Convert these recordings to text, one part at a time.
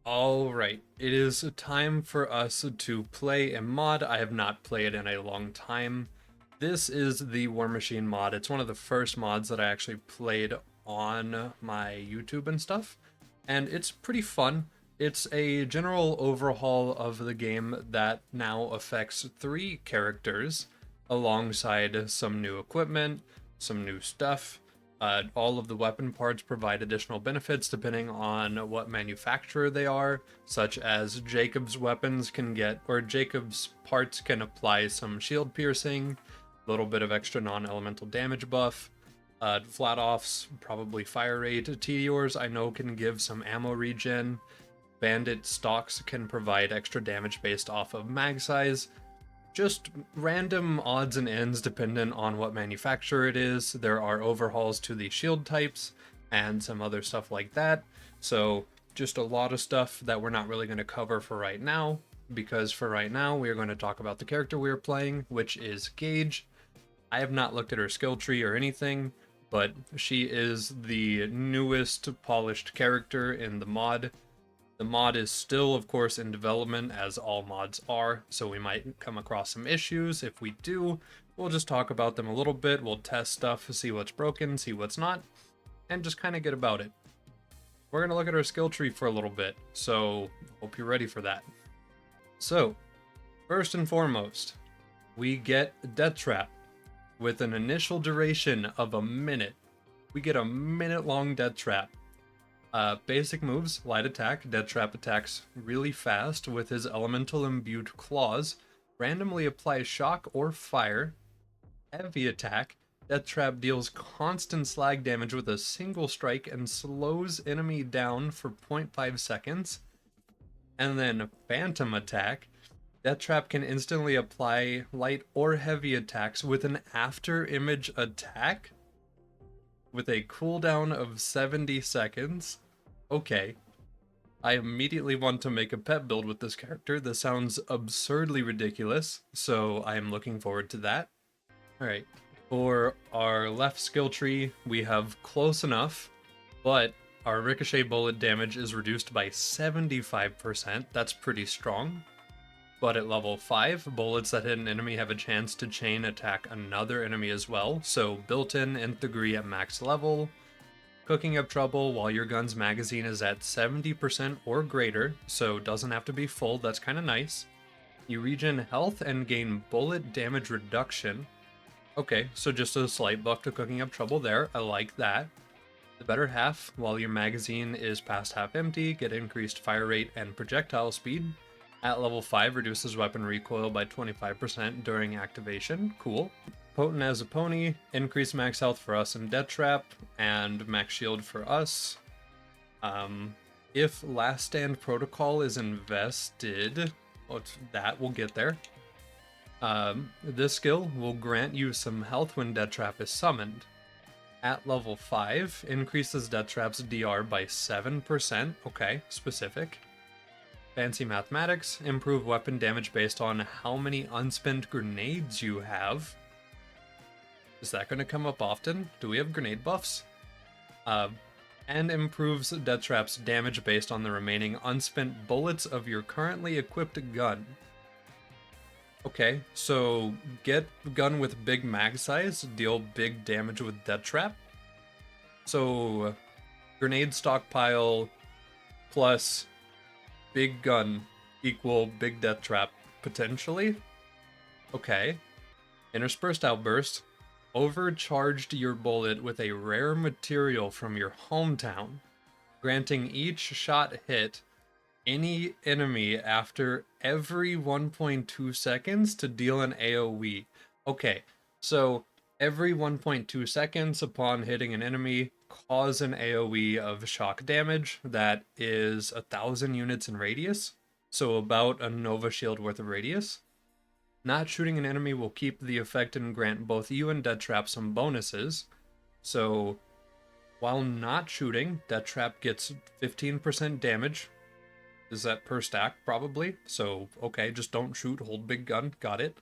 Alright, it is time for us to play a mod I have not played in a long time. This is the War Machine mod. It's one of the first mods that I actually played on my YouTube and stuff, and it's pretty fun. It's a general overhaul of the game that now affects three characters, alongside some new equipment, some new stuff. All of the weapon parts provide additional benefits depending on what manufacturer they are, such as Jacob's weapons can get, or Jacob's parts can apply some shield piercing, a little bit of extra non-elemental damage buff. Flat offs, probably fire rate. Teteors I know can give some ammo regen. Bandit stocks can provide extra damage based off of mag size. Just random odds and ends dependent on what manufacturer it is. There are overhauls to the shield types and some other stuff like that. So just a lot of stuff that we're not really going to cover for right now, because for right now we are going to talk about the character we are playing, which is Gaige. I have not looked at her skill tree or anything, but she is the newest polished character in the mod. The mod is still, of course, in development, as all mods are, so we might come across some issues. If we do, we'll just talk about them a little bit. We'll test stuff, see what's broken, see what's not, and just kind of get about it. We're going to look at our skill tree for a little bit, so hope you're ready for that. So, first and foremost, we get Death Trap with an initial duration of a minute. We get a minute-long Death Trap. Basic moves, light attack. Death Trap attacks really fast with his elemental imbued claws. Randomly applies shock or fire. Heavy attack. Death Trap deals constant slag damage with a single strike and slows enemy down for 0.5 seconds. And then Phantom attack. Death Trap can instantly apply light or heavy attacks with an after image attack with a cooldown of 70 seconds. Okay. I immediately want to make a pet build with this character. This sounds absurdly ridiculous, so I am looking forward to that. Alright, for our left skill tree, we have Close Enough, but our ricochet bullet damage is reduced by 75%. That's pretty strong. But at level 5, bullets that hit an enemy have a chance to chain attack another enemy as well, so built-in nth degree at max level. Cooking up trouble while your gun's magazine is at 70% or greater, so doesn't have to be full, that's kind of nice. You regen health and gain bullet damage reduction. Okay, so just a slight buff to cooking up trouble there, I like that. The better half, while your magazine is past half empty, get increased fire rate and projectile speed. At level 5, reduces weapon recoil by 25% during activation. Cool. Potent as a pony, increased max health for us in Death Trap, and max shield for us. If Last Stand Protocol is invested, that we'll get there. This skill will grant you some health when Death Trap is summoned. At level 5, increases Death Trap's DR by 7%. Okay, specific. Fancy mathematics, improve weapon damage based on how many unspent grenades you have. Is that going to come up often? Do we have grenade buffs? And improves Death Trap's damage based on the remaining unspent bullets of your currently equipped gun. Okay, so get gun with big mag size, deal big damage with Death Trap. So grenade stockpile plus big gun equal big Death Trap, potentially? Okay. Interspersed Outburst. Overcharged your bullet with a rare material from your hometown, granting each shot hit any enemy after every 1.2 seconds to deal an AoE. Okay, so every 1.2 seconds upon hitting an enemy, cause an AoE of shock damage that is 1,000 units in radius, so about a Nova Shield worth of radius. Not shooting an enemy will keep the effect and grant both you and Death Trap some bonuses. So, while not shooting, Death Trap gets 15% damage. Is that per stack? Probably. So, okay, just don't shoot, hold big gun, got it.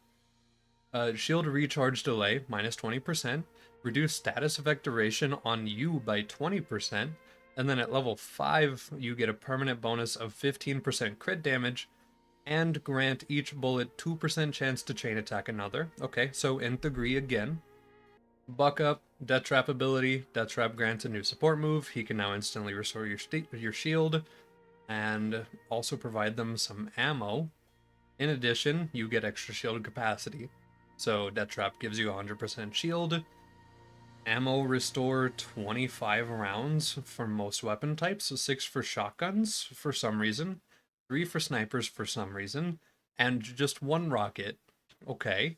Shield recharge delay, minus 20%. Reduce status effect duration on you by 20%. And then at level 5, you get a permanent bonus of 15% crit damage and grant each bullet 2% chance to chain attack another. Okay, so Nth Degree again. Buck Up, Death Trap ability. Death Trap grants a new support move. He can now instantly restore your shield and also provide them some ammo. In addition, you get extra shield capacity. So Death Trap gives you 100% shield. Ammo restore 25 rounds for most weapon types, so 6 for shotguns for some reason, 3 for snipers for some reason, and just 1 rocket. Okay.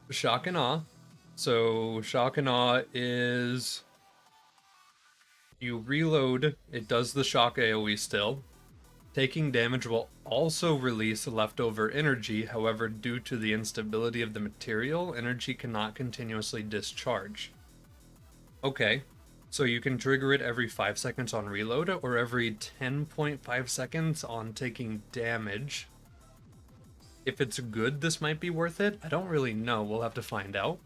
Shock and Awe. So Shock and Awe is you reload, it does the shock AoE still. Taking damage will also release leftover energy, however, due to the instability of the material, energy cannot continuously discharge. Okay, so you can trigger it every 5 seconds on reload, or every 10.5 seconds on taking damage. If it's good, this might be worth it. I don't really know, we'll have to find out.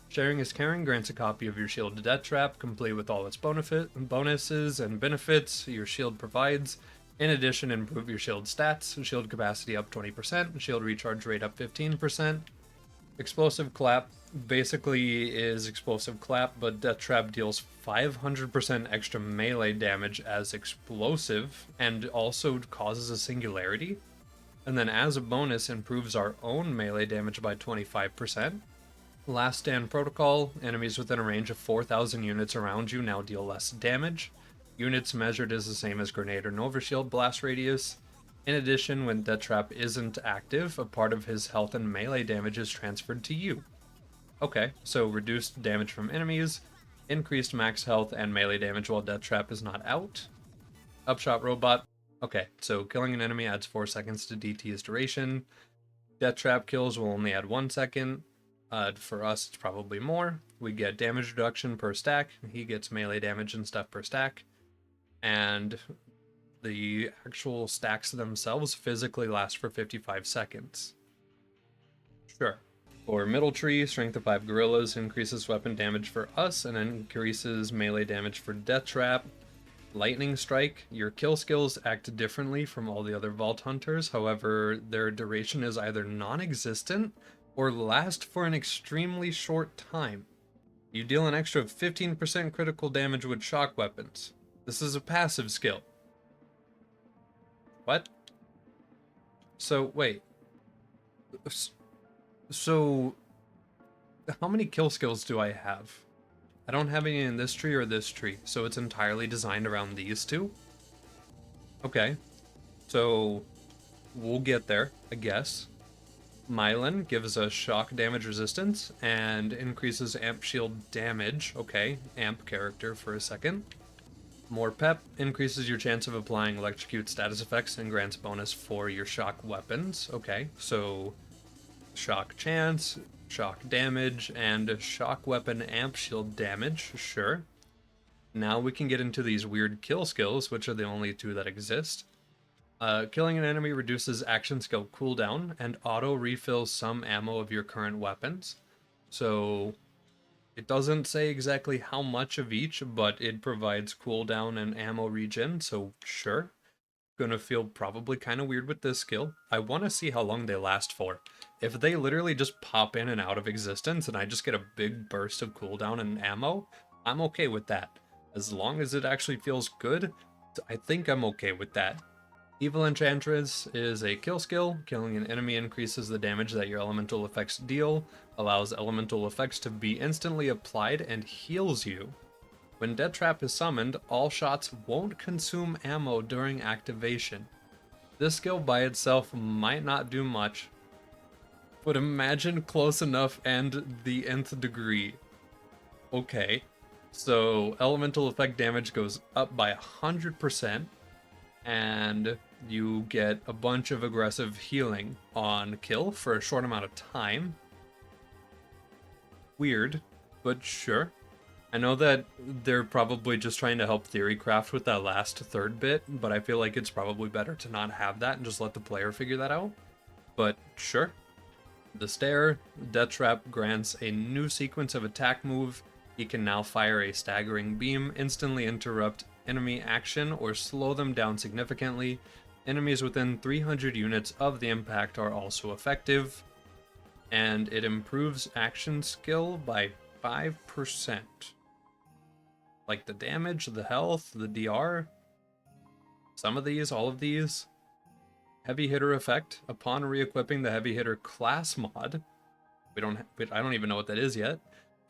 Sharing is Caring grants a copy of your shield Death Trap, complete with all its bonuses and benefits your shield provides. In addition, improve your shield stats, shield capacity up 20%, shield recharge rate up 15%. Explosive Clap basically is Explosive Clap, but Death Trap deals 500% extra melee damage as explosive and also causes a singularity. And then as a bonus, improves our own melee damage by 25%. Last Stand Protocol, enemies within a range of 4,000 units around you now deal less damage. Units measured is the same as Grenade or Nova Shield blast radius. In addition, when Death Trap isn't active, a part of his health and melee damage is transferred to you. Okay, so reduced damage from enemies, increased max health and melee damage while Death Trap is not out. Upshot Robot. Okay, so killing an enemy adds 4 seconds to DT's duration. Death Trap kills will only add 1 second. For us, it's probably more. We get damage reduction per stack. He gets melee damage and stuff per stack. And the actual stacks themselves physically last for 55 seconds. Sure. For Middle Tree, Strength of 5 Gorillas increases weapon damage for us and increases melee damage for Death Trap. Lightning Strike, your kill skills act differently from all the other Vault Hunters, however, their duration is either non-existent or last for an extremely short time. You deal an extra 15% critical damage with shock weapons. This is a passive skill. What? So, wait. So, how many kill skills do I have? I don't have any in this tree or this tree, so it's entirely designed around these two? Okay. So, we'll get there, I guess. Mylan gives us shock damage resistance and increases amp shield damage. Okay, amp character for a second. More Pep increases your chance of applying electrocute status effects and grants bonus for your shock weapons. Okay, so shock chance, shock damage, and shock weapon amp shield damage. Sure. Now we can get into these weird kill skills, which are the only two that exist. Killing an enemy reduces action skill cooldown and auto refills some ammo of your current weapons. So it doesn't say exactly how much of each, but it provides cooldown and ammo regen, so sure. Gonna feel probably kind of weird with this skill. I want to see how long they last for. If they literally just pop in and out of existence and I just get a big burst of cooldown and ammo, I'm okay with that. As long as it actually feels good, I think I'm okay with that. Evil Enchantress is a kill skill. Killing an enemy increases the damage that your elemental effects deal, allows elemental effects to be instantly applied, and heals you. When Death Trap is summoned, all shots won't consume ammo during activation. This skill by itself might not do much, but imagine close enough and the nth degree. Okay, so elemental effect damage goes up by 100%, and you get a bunch of aggressive healing on kill for a short amount of time. Weird, but sure. I know that they're probably just trying to help Theorycraft with that last third bit, but I feel like it's probably better to not have that and just let the player figure that out. But sure. The Stare, Death Trap grants a new sequence of attack move. He can now fire a staggering beam, instantly interrupt enemy action or slow them down significantly. Enemies within 300 units of the impact are also effective. And it improves action skill by 5%. Like the damage, the health, the DR. Some of these, all of these. Heavy hitter effect. Upon re-equipping the heavy hitter class mod, I don't even know what that is yet.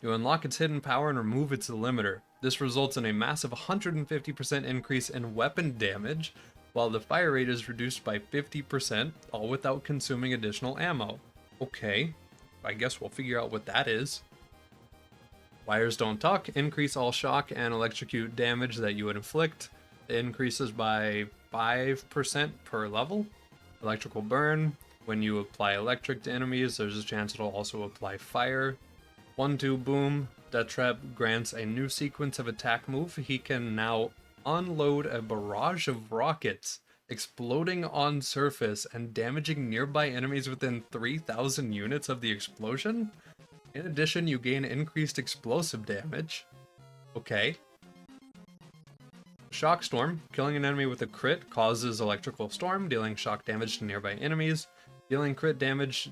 You unlock its hidden power and remove its limiter. This results in a massive 150% increase in weapon damage, while the fire rate is reduced by 50%, all without consuming additional ammo. Okay, I guess we'll figure out what that is. Wires don't talk. Increase all shock and electrocute damage that you would inflict. It increases by 5% per level. Electrical burn. When you apply electric to enemies, there's a chance it'll also apply fire. 1-2 boom. Death Trap grants a new sequence of attack move. He can now unload a barrage of rockets, exploding on surface and damaging nearby enemies within 3,000 units of the explosion. In addition, you gain increased explosive damage. Okay. Shock Storm. Killing an enemy with a crit causes electrical storm, dealing shock damage to nearby enemies. Dealing crit damage,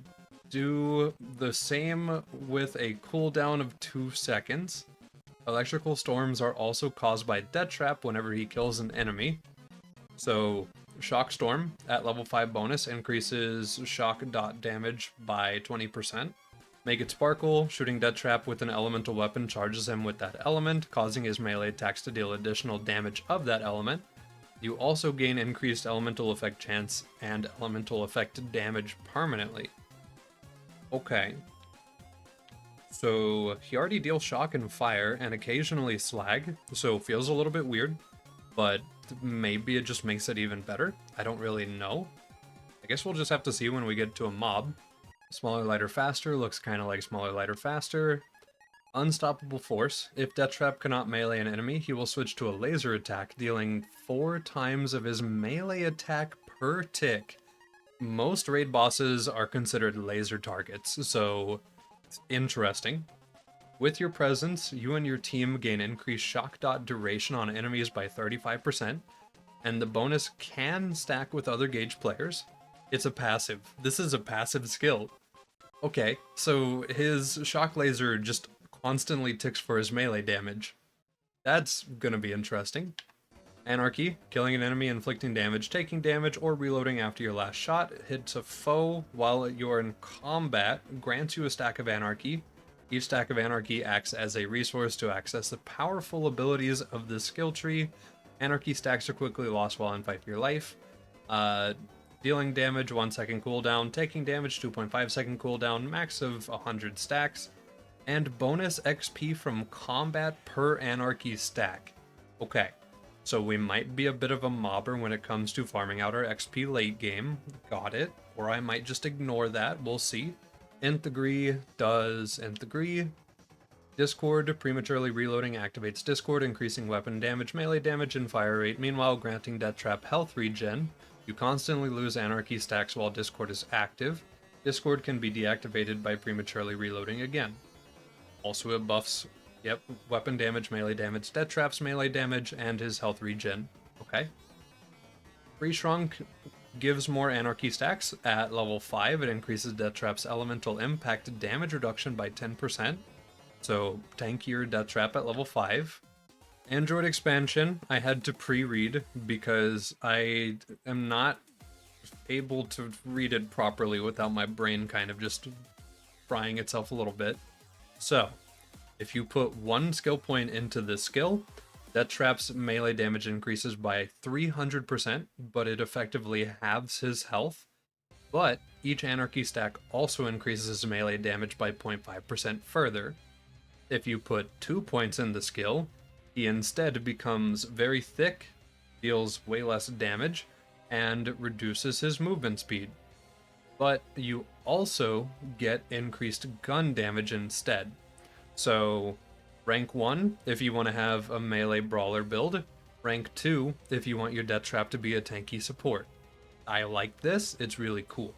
do the same with a cooldown of 2 seconds. Electrical storms are also caused by Death Trap whenever he kills an enemy. So, Shock Storm at level 5 bonus increases shock dot damage by 20%. Make it sparkle. Shooting Death Trap with an elemental weapon charges him with that element, causing his melee attacks to deal additional damage of that element. You also gain increased elemental effect chance and elemental effect damage permanently. Okay. So he already deals shock and fire and occasionally slag, so feels a little bit weird, but maybe it just makes it even better. I don't really know. I guess we'll just have to see when we get to a mob. Smaller, lighter, faster looks kind of like smaller, lighter, faster. Unstoppable force. If Death Trap cannot melee an enemy, he will switch to a laser attack, dealing 4 times of his melee attack per tick. Most raid bosses are considered laser targets, so it's interesting. With your presence, you and your team gain increased shock dot duration on enemies by 35%, and the bonus can stack with other Gaige players. It's a passive. This is a passive skill. Okay, so his shock laser just constantly ticks for his melee damage. That's gonna be interesting. Anarchy. Killing an enemy, inflicting damage, taking damage, or reloading after your last shot. Hits a foe while you're in combat. Grants you a stack of Anarchy. Each stack of Anarchy acts as a resource to access the powerful abilities of the skill tree. Anarchy stacks are quickly lost while in fight for your life. Dealing damage, 1 second cooldown. Taking damage, 2.5 second cooldown. Max of 100 stacks. And bonus XP from combat per Anarchy stack. Okay, so we might be a bit of a mobber when it comes to farming out our XP late game. Got it. Or I might just ignore that. We'll see. Nth degree does nth degree. Discord, prematurely reloading activates Discord, increasing weapon damage, melee damage, and fire rate. Meanwhile, granting Death Trap health regen. You constantly lose Anarchy stacks while Discord is active. Discord can be deactivated by prematurely reloading again. Also it buffs, weapon damage, melee damage, Death Trap's melee damage, and his health regen. Okay. Free Shrunk gives more Anarchy stacks. At level 5, it increases Death Trap's elemental impact damage reduction by 10%. So, tankier Death Trap at level 5. Android expansion, I had to pre-read because I am not able to read it properly without my brain kind of just frying itself a little bit. So, if you put 1 skill point into this skill, Death Trap's melee damage increases by 300%, but it effectively halves his health. But each Anarchy stack also increases his melee damage by 0.5% further. If you put 2 points in the skill, he instead becomes very thick, deals way less damage, and reduces his movement speed. But you also get increased gun damage instead. So, rank 1 if you want to have a melee brawler build, rank 2 if you want your Death Trap to be a tanky support. I like this, it's really cool.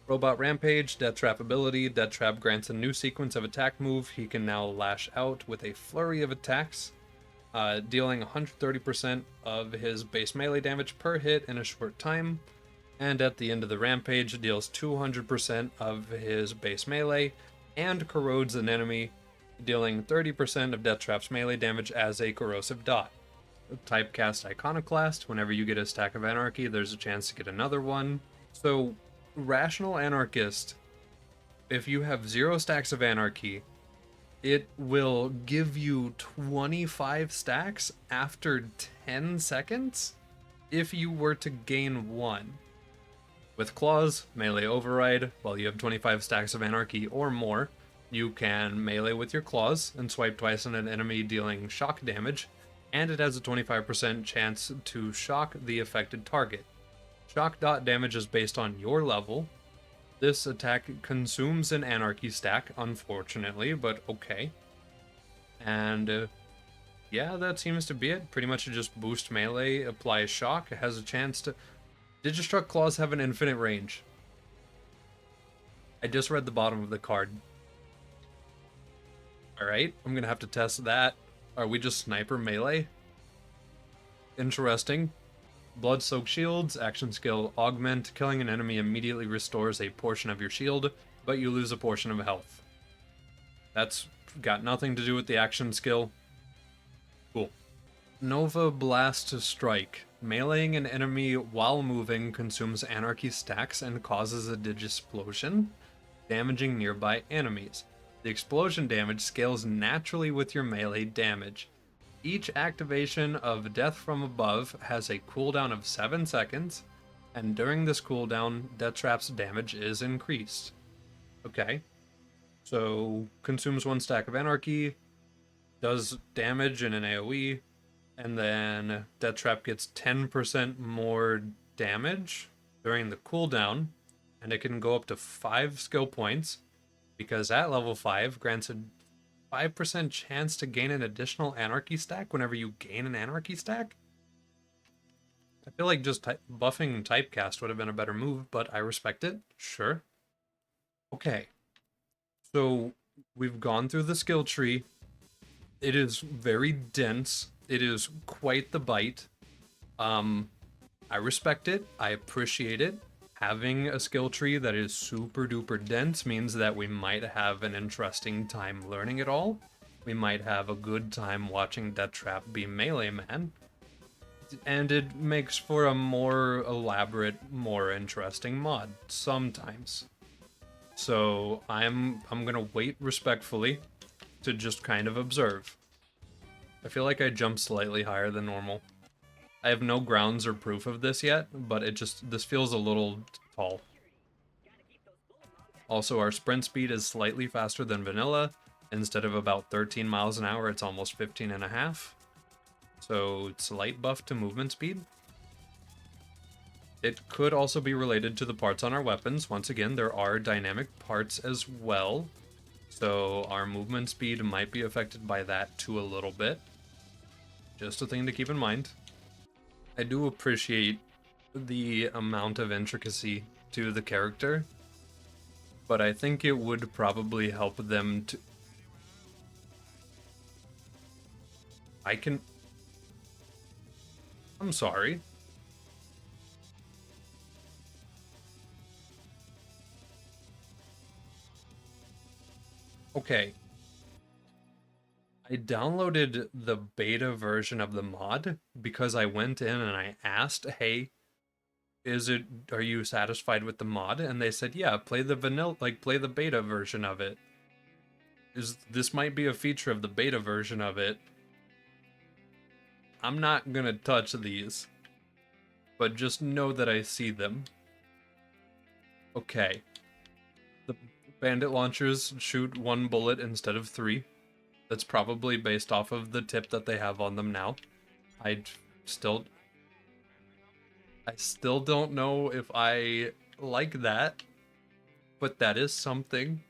Robot Rampage, Death Trap ability. Death Trap grants a new sequence of attack move. He can now lash out with a flurry of attacks. dealing 130% of his base melee damage per hit in a short time, and at the end of the rampage deals 200% of his base melee and corrodes an enemy, dealing 30% of Death Trap's melee damage as a corrosive dot. Typecast Iconoclast, whenever you get a stack of Anarchy, there's a chance to get another one. So, Rational Anarchist, if you have 0 stacks of Anarchy, it will give you 25 stacks after 10 seconds if you were to gain 1. With Claws, Melee Override, while you have 25 stacks of Anarchy or more, you can melee with your Claws and swipe twice on an enemy dealing shock damage, and it has a 25% chance to shock the affected target. Shock dot damage is based on your level. This attack consumes an Anarchy stack, unfortunately, but okay. And yeah, that seems to be it. Pretty much just boost melee, apply shock, it has a chance to... Digistruct Claws have an infinite range. I just read the bottom of the card. Alright, I'm gonna have to test that. Are we just sniper melee? Interesting. Blood-soaked shields, action skill augment. Killing an enemy immediately restores a portion of your shield, but you lose a portion of health. That's got nothing to do with the action skill. Cool. Nova Blast Strike. Meleeing an enemy while moving consumes Anarchy stacks and causes a Digiplosion, damaging nearby enemies. The explosion damage scales naturally with your melee damage. Each activation of Death from Above has a cooldown of 7 seconds, and during this cooldown, Death Trap's damage is increased. Okay. So, consumes 1 stack of Anarchy, does damage in an AoE, and then Death Trap gets 10% more damage during the cooldown, and it can go up to 5 skill points, because at level 5 grants a 5% chance to gain an additional Anarchy stack whenever you gain an Anarchy stack? I feel like just buffing Typecast would have been a better move, but I respect it. Sure. Okay. So, we've gone through the skill tree. It is very dense. It is quite the bite. I respect it. I appreciate it. Having a skill tree that is super duper dense means that we might have an interesting time learning it all. We might have a good time watching Death Trap be Melee Man. And it makes for a more elaborate, more interesting mod, sometimes. So I'm gonna wait respectfully to just kind of observe. I feel like I jumped slightly higher than normal. I have no grounds or proof of this yet, but this feels a little tall. Also, our sprint speed is slightly faster than vanilla. Instead of about 13 miles an hour, it's almost 15 and a half. So, slight buff to movement speed. It could also be related to the parts on our weapons. Once again, there are dynamic parts as well. So, our movement speed might be affected by that too a little bit. Just a thing to keep in mind. I do appreciate the amount of intricacy to the character, but I think it would probably help them to... I'm sorry. Okay. I downloaded the beta version of the mod because I went in and I asked, hey, are you satisfied with the mod? And they said, yeah, play the vanilla, play the beta version of it. This might be a feature of the beta version of it. I'm not gonna touch these, but just know that I see them. Okay. The bandit launchers shoot 1 bullet instead of 3. That's probably based off of the tip that they have on them now. I still don't know if I like that, but that is something.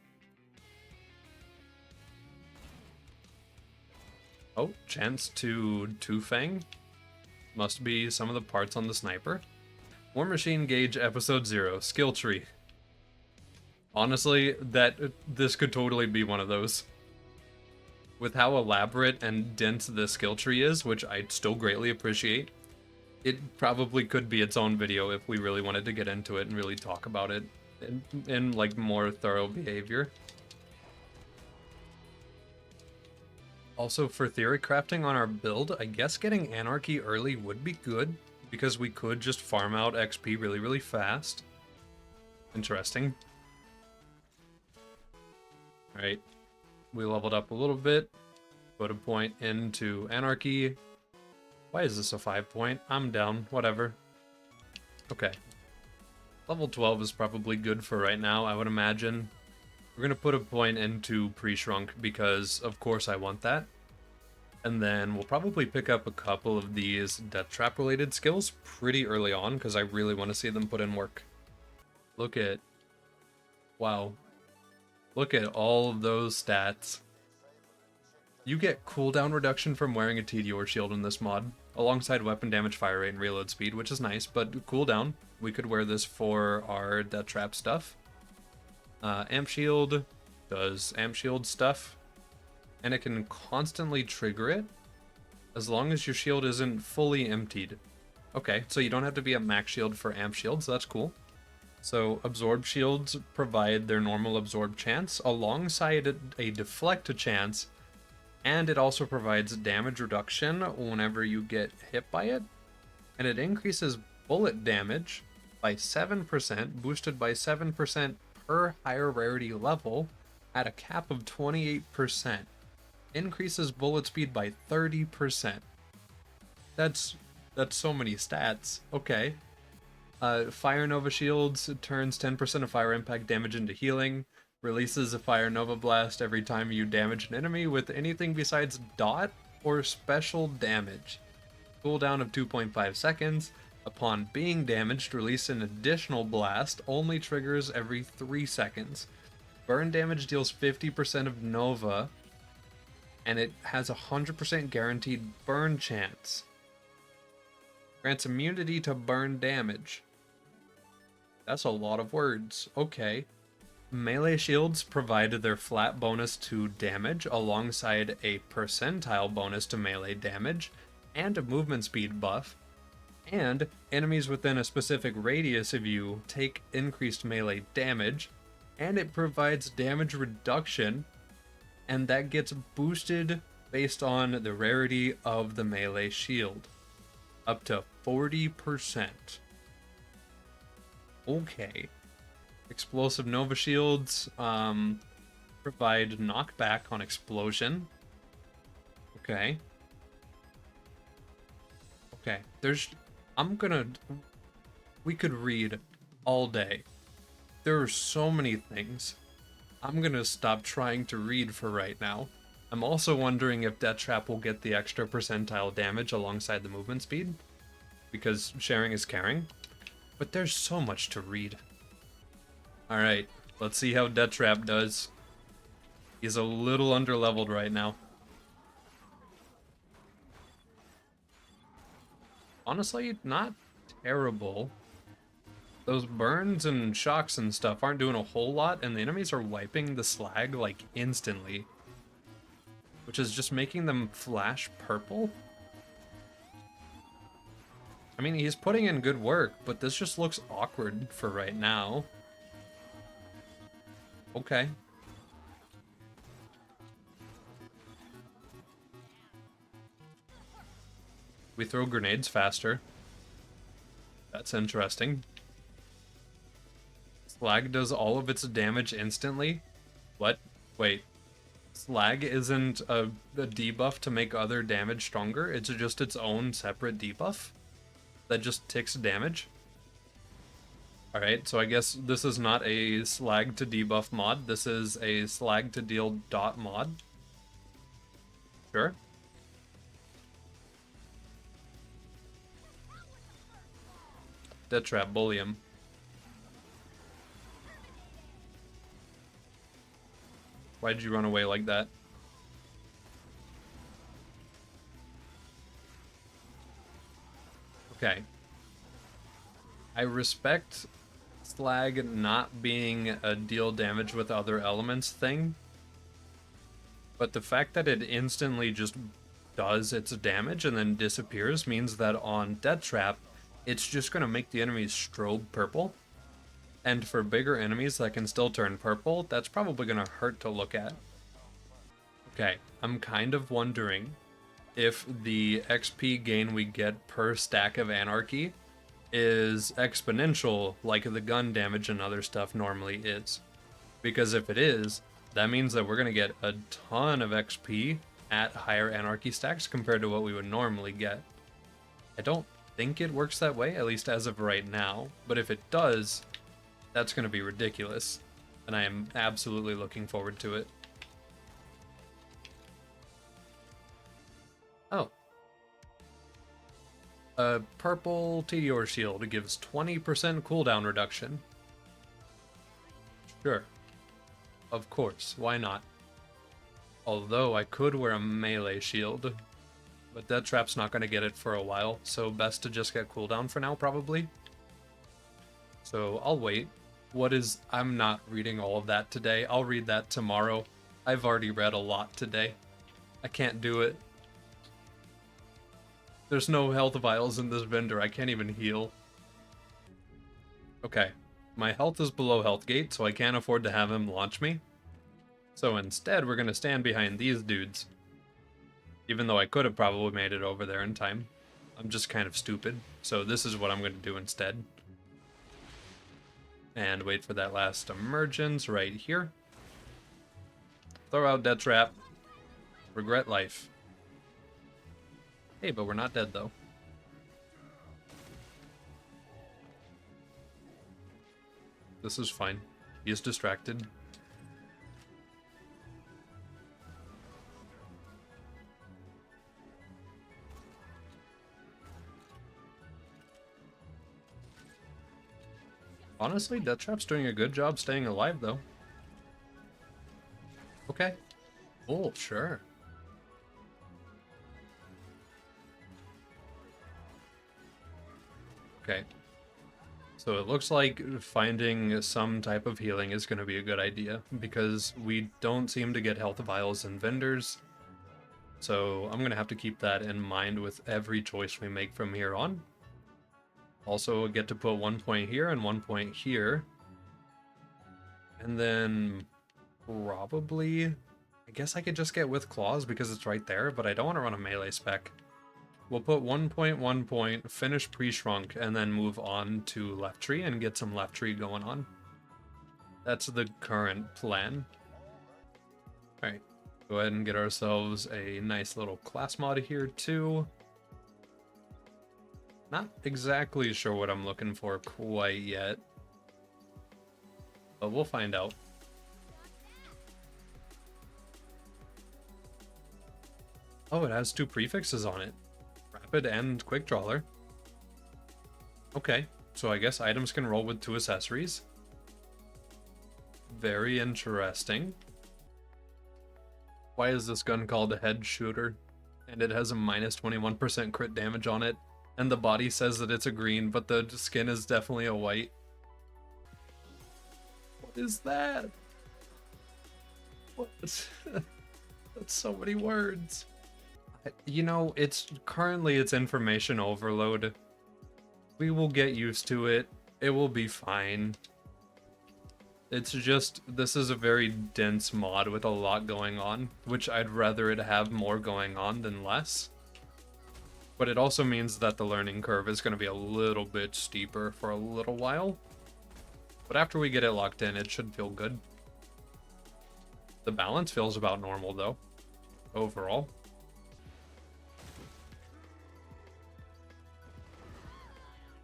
Oh, chance to Two-Fang. Must be some of the parts on the sniper. War Machine Gaige Episode 0, Skill Tree. Honestly, this could totally be one of those. with how elaborate and dense the skill tree is, which I still greatly appreciate, it probably could be its own video if we really wanted to get into it and really talk about it in like more thorough behavior. Also, for theory crafting on our build, I guess getting Anarchy early would be good, because we could just farm out XP really, really fast. Interesting. Alright, we leveled up a little bit, put a point into Anarchy. Why is this a 5 point? I'm down, whatever. Okay. Level 12 is probably good for right now, I would imagine. We're gonna put a point into Pre-Shrunk because, of course, I want that. And then we'll probably pick up a couple of these Death Trap related skills pretty early on because I really want to see them put in work. Look at... Wow. Look at all of those stats. You get cooldown reduction from wearing a Tediore shield in this mod, alongside weapon damage, fire rate, and reload speed, which is nice, but cooldown. We could wear this for our Death Trap stuff. Amp Shield does Amp Shield stuff, and it can constantly trigger it as long as your shield isn't fully emptied. Okay, so you don't have to be at max shield for Amp Shield, so that's cool. So Absorb Shields provide their normal absorb chance alongside a deflect chance, and it also provides damage reduction whenever you get hit by it, and it increases bullet damage by 7%, boosted by 7% per higher rarity level at a cap of 28%. Increases bullet speed by 30%. That's so many stats. Okay. Fire Nova Shields turns 10% of fire impact damage into healing. Releases a Fire Nova Blast every time you damage an enemy with anything besides dot or special damage. Cooldown of 2.5 seconds. Upon being damaged, release an additional blast, only triggers every 3 seconds. Burn damage deals 50% of Nova, and it has a 100% guaranteed burn chance. Grants immunity to burn damage. That's a lot of words. Okay. Melee shields provide their flat bonus to damage alongside a percentile bonus to melee damage and a movement speed buff. And enemies within a specific radius of you take increased melee damage, and it provides damage reduction, and that gets boosted based on the rarity of the melee shield, up to 40%. Okay. Explosive Nova Shields provide knockback on explosion. Okay. Okay, we could read all day. There are so many things. I'm gonna stop trying to read for right now. I'm also wondering if Death Trap will get the extra percentile damage alongside the movement speed, because sharing is caring. But there's so much to read. Alright, let's see how Death Trap does. He's a little underleveled right now. Honestly, not terrible. Those burns and shocks and stuff aren't doing a whole lot, and the enemies are wiping the slag, like, instantly. Which is just making them flash purple? I mean, he's putting in good work, but this just looks awkward for right now. Okay. We throw grenades faster. That's interesting. Slag does all of its damage instantly? What? Wait. Slag isn't a debuff to make other damage stronger? It's just its own separate debuff that just ticks damage? Alright, so I guess this is not a slag to debuff mod. This is a slag to deal dot mod. Sure. Death Trap, bully him. Why'd you run away like that? Okay. I respect slag not being a deal damage with other elements thing, But the fact that it instantly just does its damage and then disappears means that on Death Trap, it's just going to make the enemies strobe purple. And for bigger enemies that can still turn purple, that's probably going to hurt to look at. Okay, I'm kind of wondering if the XP gain we get per stack of Anarchy is exponential like the gun damage and other stuff normally is. Because if it is, that means that we're going to get a ton of XP at higher Anarchy stacks compared to what we would normally get. I don't think it works that way, at least as of right now, but if it does, that's going to be ridiculous, and I am absolutely looking forward to it. Oh. A purple Meteor Shield gives 20% cooldown reduction. Sure. Of course, why not? Although I could wear a melee shield, but Death Trap's not going to get it for a while, so best to just get cooldown for now, probably. So I'll wait. I'm not reading all of that today. I'll read that tomorrow. I've already read a lot today. I can't do it. There's no health vials in this vendor. I can't even heal. Okay. My health is below health gate, so I can't afford to have him launch me. So instead, we're going to stand behind these dudes. Even though I could have probably made it over there in time. I'm just kind of stupid. So this is what I'm going to do instead. And wait for that last emergence right here. Throw out Death Trap. Regret life. Hey, but we're not dead though. This is fine. He is distracted. Honestly, Death Trap's doing a good job staying alive though. Okay. Oh, sure. Okay. So it looks like finding some type of healing is going to be a good idea, because we don't seem to get health vials in vendors. So I'm going to have to keep that in mind with every choice we make from here on. Also get to put 1 point here and 1 point here. And then probably, I guess I could just get with claws because it's right there, but I don't want to run a melee spec. We'll put 1 point, 1 point, finish pre-shrunk, and then move on to left tree and get some left tree going on. That's the current plan. Alright, go ahead and get ourselves a nice little class mod here too. Not exactly sure what I'm looking for quite yet, but we'll find out. Oh, it has 2 prefixes on it. Rapid and quick drawer. Okay, so I guess items can roll with 2 accessories. Very interesting. Why is this gun called a head shooter? And it has a minus 21% crit damage on it. And the body says that it's a green, but the skin is definitely a white. What is that? What? That's so many words. You know, it's information overload. We will get used to it. It will be fine. It's just, this is a very dense mod with a lot going on, which I'd rather it have more going on than less. But it also means that the learning curve is going to be a little bit steeper for a little while. But after we get it locked in, it should feel good. The balance feels about normal though, overall.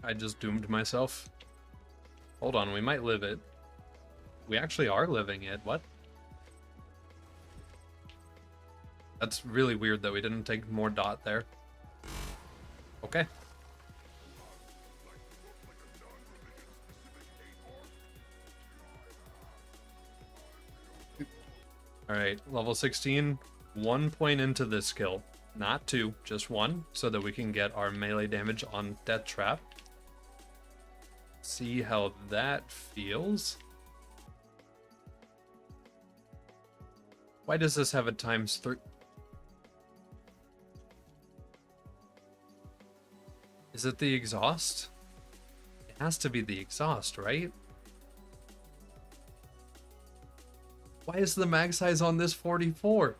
I just doomed myself. Hold on, we might live it. We actually are living it, what? That's really weird that we didn't take more dot there. Okay. Alright, level 16, 1 point into this skill. Not 2, just 1, so that we can get our melee damage on Death Trap. See how that feels. Why does this have a ×3? Is it the exhaust? It has to be the exhaust, right? Why is the mag size on this 44?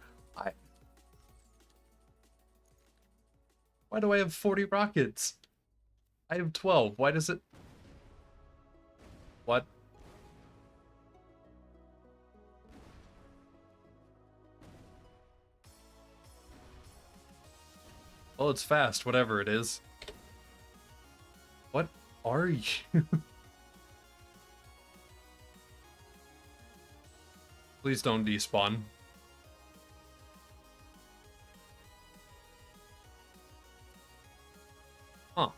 Why do I have 40 rockets? I have 12. Why does it... What? Well, it's fast, whatever it is. What are you? Please don't despawn. Huh.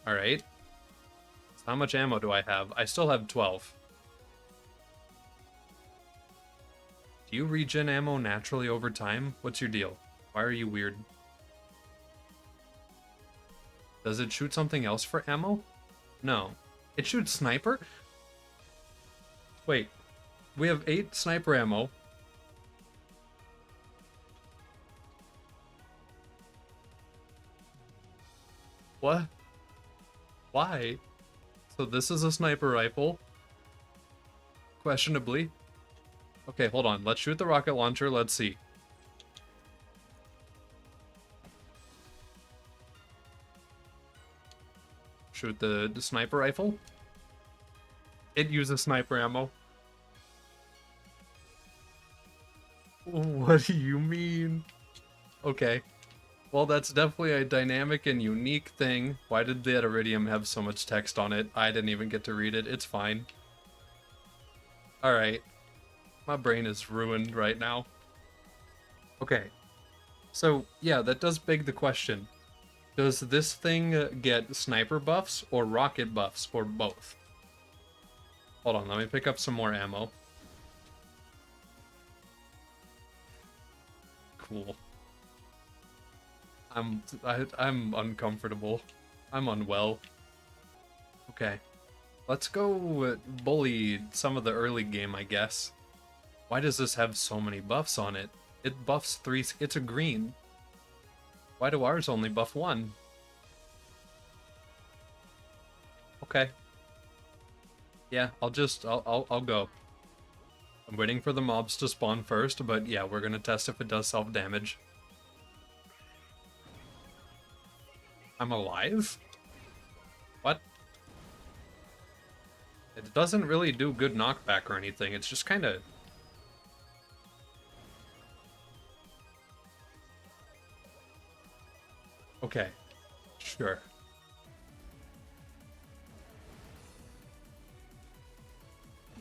Alright. So how much ammo do I have? I still have 12. Do you regen ammo naturally over time? What's your deal? Why are you weird? Does it shoot something else for ammo? No. It shoots sniper? Wait. We have 8 sniper ammo. What? Why? So this is a sniper rifle. Questionably. Okay, hold on. Let's shoot the rocket launcher. Let's see. Shoot the sniper rifle. It uses sniper ammo. What do you mean? Okay. Well, that's definitely a dynamic and unique thing. Why did that iridium have so much text on it? I didn't even get to read it. It's fine. Alright. My brain is ruined right now. Okay. So, yeah, that does beg the question. Does this thing get sniper buffs or rocket buffs or both? Hold on, let me pick up some more ammo. Cool. I'm uncomfortable. I'm unwell. Okay. Let's go bully some of the early game, I guess. Why does this have so many buffs on it? It buffs 3... It's a green. Why do ours only buff 1? Okay. Yeah, I'll go. I'm waiting for the mobs to spawn first, but yeah, we're gonna test if it does self-damage. I'm alive? What? It doesn't really do good knockback or anything, it's just kinda... Okay. Sure.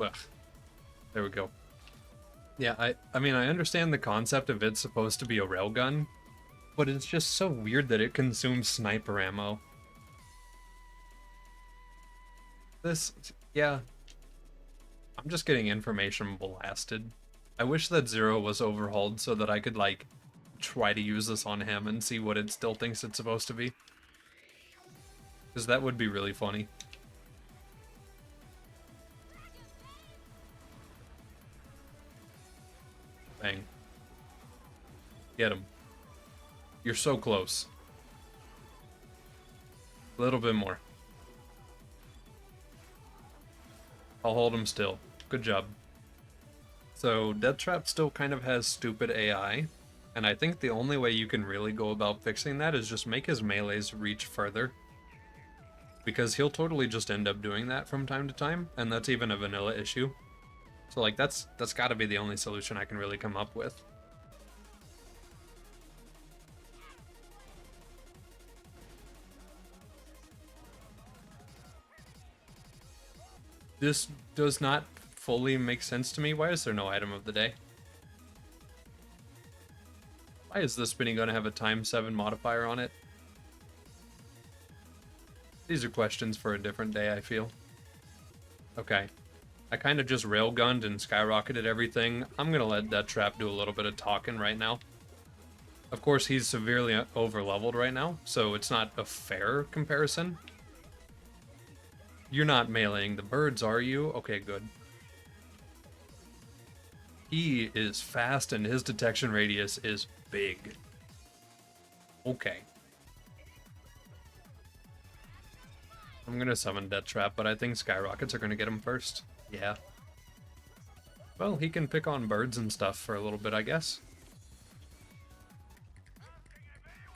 Ugh. There we go. Yeah, I mean, I understand the concept of it's supposed to be a railgun, but it's just so weird that it consumes sniper ammo. This, yeah. I'm just getting information blasted. I wish that Zero was overhauled so that I could, like, try to use this on him and see what it still thinks it's supposed to be. Because that would be really funny. Bang. Get him. You're so close. A little bit more. I'll hold him still. Good job. So, Death Trap still kind of has stupid AI, and I think the only way you can really go about fixing that is just make his melees reach further. Because he'll totally just end up doing that from time to time, and that's even a vanilla issue. So, like, that's gotta be the only solution I can really come up with. This does not fully make sense to me. Why is there no item of the day? Why is this spinning gun have a ×7 modifier on it? These are questions for a different day, I feel. Okay. I kind of just railgunned and skyrocketed everything. I'm gonna let Death Trap do a little bit of talking right now. Of course, he's severely over-leveled right now, so it's not a fair comparison. You're not meleeing the birds, are you? Okay, good. He is fast and his detection radius is big. Okay. I'm gonna summon Death Trap, but I think Skyrockets are gonna get him first. Yeah. Well, he can pick on birds and stuff for a little bit, I guess.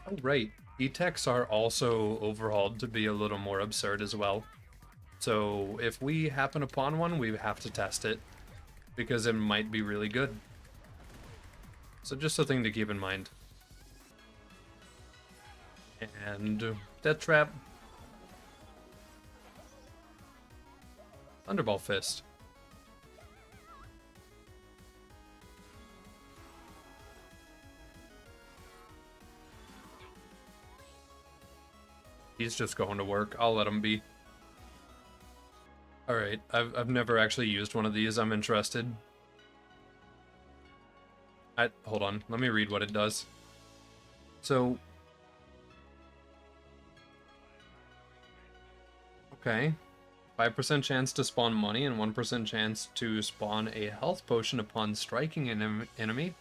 Oh, right. E-Techs are also overhauled to be a little more absurd as well. So if we happen upon one, we have to test it, because it might be really good. So just a thing to keep in mind. And Death Trap. Thunderball Fist. He's just going to work. I'll let him be. Alright, I've never actually used one of these. I'm interested. Hold on, let me read what it does. So... okay. 5% chance to spawn money and 1% chance to spawn a health potion upon striking an enemy.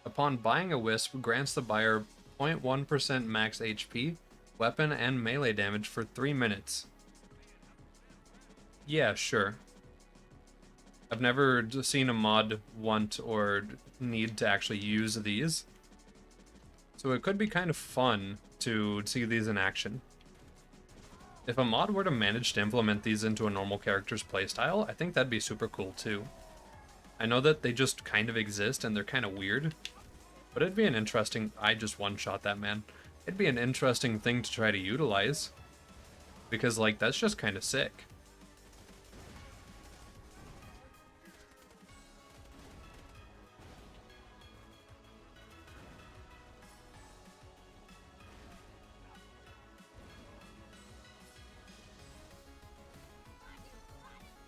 Upon buying a wisp, grants the buyer 0.1% max HP, weapon, and melee damage for 3 minutes. Yeah, sure. I've never seen a mod want or need to actually use these. So it could be kind of fun to see these in action. If a mod were to manage to implement these into a normal character's playstyle, I think that'd be super cool too. I know that they just kind of exist and they're kind of weird, but it'd be an interesting... I just one-shot that man. It'd be an interesting thing to try to utilize. Because, like, that's just kind of sick.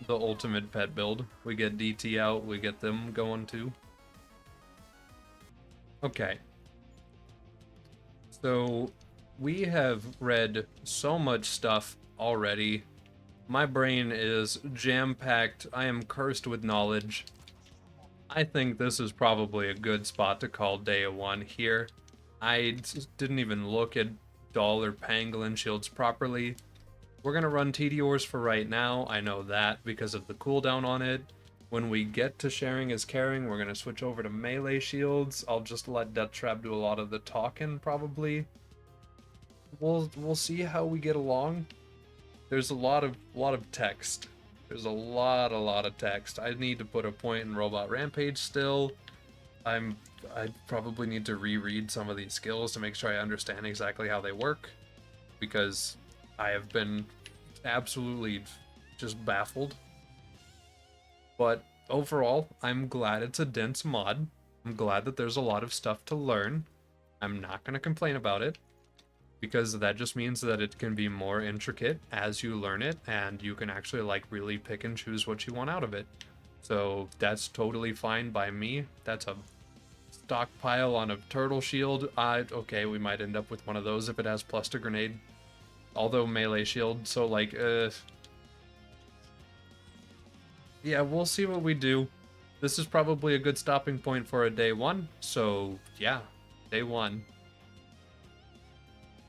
The ultimate pet build. We get DT out, we get them going too. Okay. So, we have read so much stuff already. My brain is jam-packed. I am cursed with knowledge. I think this is probably a good spot to call day one here. I didn't even look at Doll or Pangolin shields properly. We're gonna run Tediors for right now. I know that because of the cooldown on it. When we get to sharing is caring, we're gonna switch over to melee shields. I'll just let Death Trap do a lot of the talking, probably. We'll see how we get along. There's a lot of text. There's a lot of text. I need to put a point in Robot Rampage still. I probably need to reread some of these skills to make sure I understand exactly how they work, because I have been absolutely just baffled. But overall, I'm glad it's a dense mod. I'm glad that there's a lot of stuff to learn. I'm not going to complain about it, because that just means that it can be more intricate as you learn it, and you can actually like really pick and choose what you want out of it. So that's totally fine by me. That's a stockpile on a turtle shield. Okay, we might end up with one of those if it has plus to grenade. Although melee shield, so like, yeah, we'll see what we do. This is probably a good stopping point for a day one, so yeah, day one.